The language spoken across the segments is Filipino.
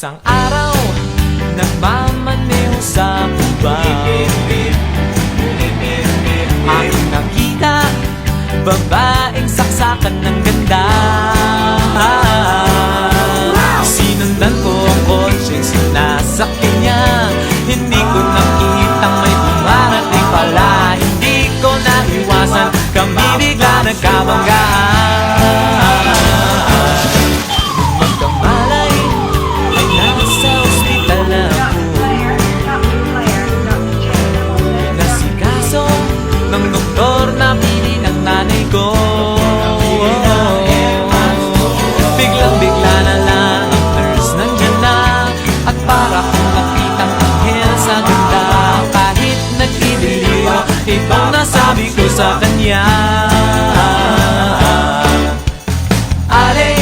Isang araw, nagmamaneho sa Cuba, aking nakita, babaeng saksakan ng ganda. Sinundan ko ang kotse, sinasakyan niya. Hindi ko nakitang may dumarating pala. Hindi ko naiwasan, kami bigla nagkabanggaan. Magkamalay, ay nasa ospital na ako. Nasikaso ng doktor na pili ng nanay ko. Biglang-bigla na lang ang nurse nandyan na, at para kong nakitang anghel sa ganda. Kahit nagdidiliyo, itong nasabi ko sa kanya. Ale,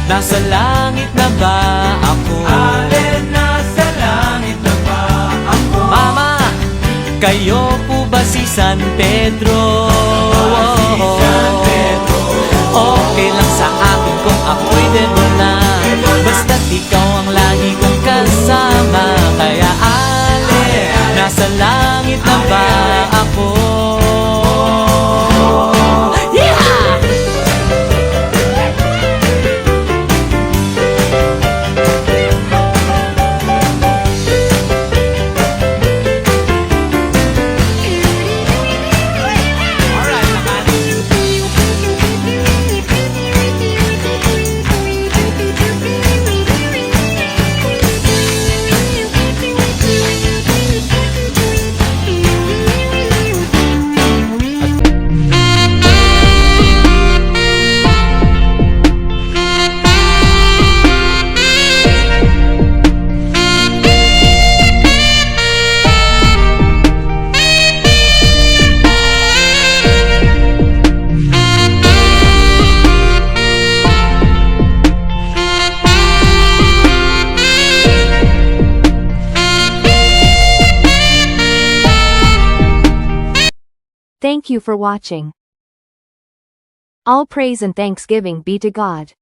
nasa langit na ba ako? Ale, nasa langit na ba ako? Mama, kayo po ba si San Pedro? Okay lang sa akin kung ako'y demo na, basta't ikaw ang lagi kong kasama. Kaya ale, nasa langit na ba ako? Thank you for watching. All praise and thanksgiving be to God.